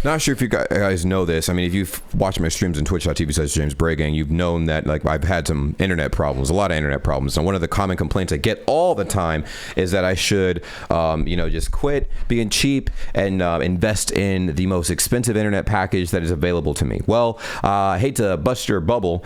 Not sure if you guys know this. I mean, if you've watched my streams on twitch.tv/JamesBrayGang, you've known that like I've had some internet problems, a lot of internet problems. And one of the common complaints I get all the time is that I should, just quit being cheap and invest in the most expensive internet package that is available to me. Well, I hate to burst your bubble,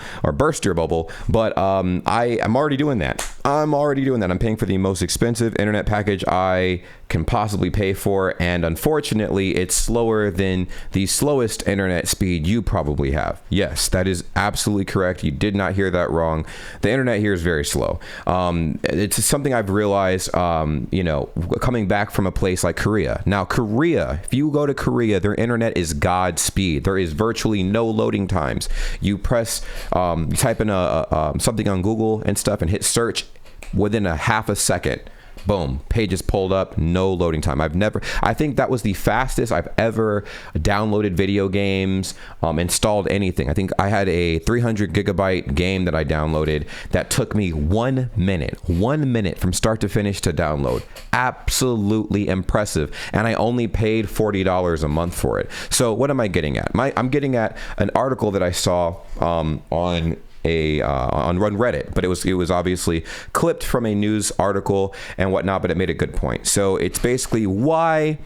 but I'm already doing that. I'm paying for the most expensive internet package I can possibly pay for, and unfortunately it's slower than the slowest internet speed you probably have. Yes, that is absolutely correct. You did not hear that wrong. The internet here is very slow. It's something I've realized, coming back from a place like Korea. Now, Korea, if you go to Korea, their internet is God speed. There is virtually no loading times. You press, you type in something on Google and stuff and hit search, within a half a second, boom, page is pulled up, no loading time. I think that was the fastest I've ever downloaded video games, installed anything. I think I had a 300 gigabyte game that I downloaded that took me 1 minute from start to finish to download. Absolutely impressive. And I only paid $40 a month for it. So what am I getting at? I'm getting at an article that I saw on Reddit, but it was obviously clipped from a news article and whatnot, but it made a good point. So it's basically why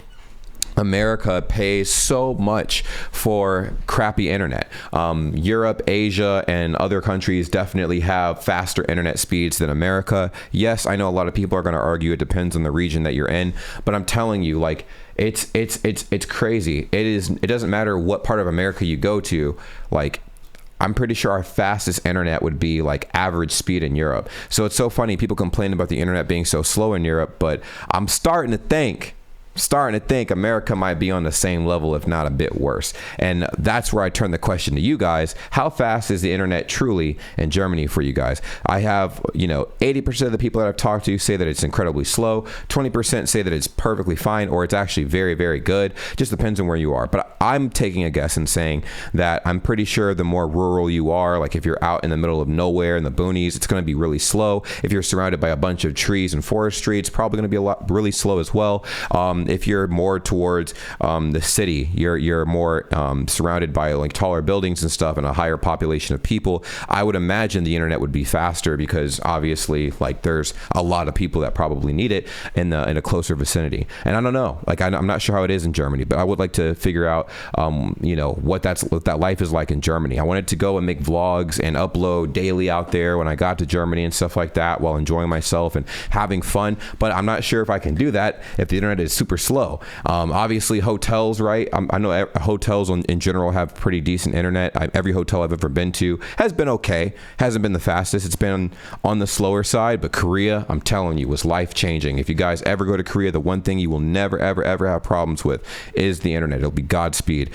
America pays so much for crappy internet. Europe, Asia, and other countries definitely have faster internet speeds than America. Yes, I know a lot of people are going to argue it depends on the region that you're in, but I'm telling you, like, it's crazy. It doesn't matter what part of America you go to, like, I'm pretty sure our fastest internet would be like average speed in Europe. So it's so funny. People complain about the internet being so slow in Europe, but I'm starting to think America might be on the same level, if not a bit worse. And that's where I turn the question to you guys. How fast is the internet truly in Germany for you guys? I have, 80% of the people that I've talked to say that it's incredibly slow. 20% say that it's perfectly fine, or it's actually very, very good. Just depends on where you are. But I'm taking a guess and saying that I'm pretty sure the more rural you are, like if you're out in the middle of nowhere in the boonies, it's going to be really slow. If you're surrounded by a bunch of trees and forestry, it's probably going to be really slow as well. If you're more towards the city, you're more surrounded by like taller buildings and stuff and a higher population of people, I would imagine the internet would be faster because obviously like there's a lot of people that probably need it in a closer vicinity. And I don't know, like I'm not sure how it is in Germany, but I would like to figure out what that life is like in Germany. I wanted to go and make vlogs and upload daily out there when I got to Germany and stuff like that while enjoying myself and having fun, but I'm not sure if I can do that if the internet is super slow. Obviously hotels, right? I know hotels in general have pretty decent internet. Every hotel I've ever been to has been okay. Hasn't been the fastest. It's been on the slower side, but Korea, I'm telling you, was life-changing. If you guys ever go to Korea, the one thing you will never, ever, ever have problems with is the internet. It'll be Godspeed.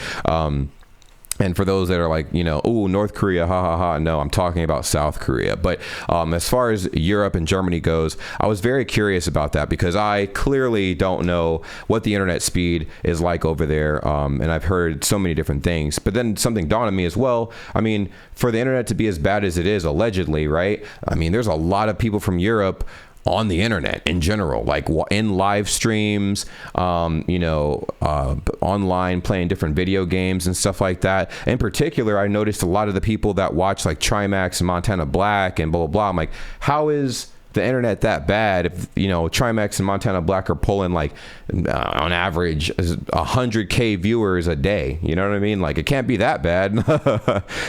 And for those that are like, ooh, North Korea, ha ha ha. No, I'm talking about South Korea. But as far as Europe and Germany goes, I was very curious about that because I clearly don't know what the internet speed is like over there. And I've heard so many different things. But then something dawned on me as well. I mean, for the internet to be as bad as it is, allegedly, right? I mean, there's a lot of people from Europe on the internet in general, like in live streams, online playing different video games and stuff like that. In particular, I noticed a lot of the people that watch like Trimax and Montana Black and blah, blah, blah. I'm like, how is the internet that bad if Trimax and Montana Black are pulling like on average 100K viewers a day? You know what I mean? Like, it can't be that bad.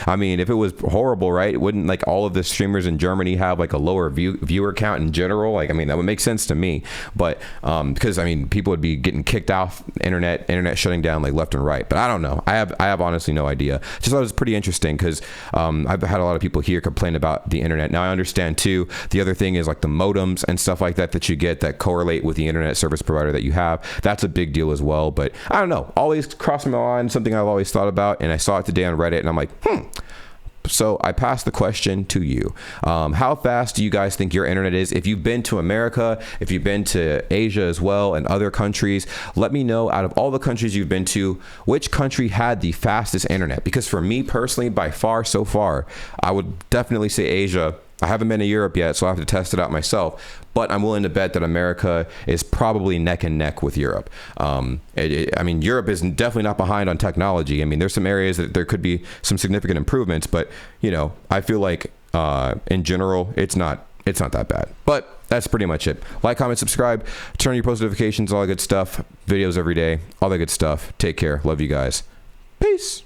I mean, if it was horrible, right, wouldn't like all of the streamers in Germany have like a lower viewer count in general? Like, I mean, that would make sense to me, but because I mean, people would be getting kicked off internet shutting down like left and right. But I don't know. I have honestly no idea. Just thought it was pretty interesting because I've had a lot of people here complain about the internet. Now I understand too. The other thing is like the modems and stuff like that you get that correlate with the internet service provider that you have. That's a big deal as well. But I don't know, always crossing my mind, something I've always thought about, and I saw it today on Reddit and I'm like, So I passed the question to you. How fast do you guys think your internet is? If you've been to America, if you've been to Asia as well and other countries, let me know, out of all the countries you've been to, which country had the fastest internet? Because for me personally, by far, so far, I would definitely say Asia I haven't been to Europe yet, so I have to test it out myself. But I'm willing to bet that America is probably neck and neck with Europe. I mean, Europe is definitely not behind on technology. I mean, there's some areas that there could be some significant improvements, but you know, I feel like in general, it's not that bad. But that's pretty much it. Like, comment, subscribe, turn on your post notifications, all that good stuff. Videos every day, all that good stuff. Take care. Love you guys. Peace.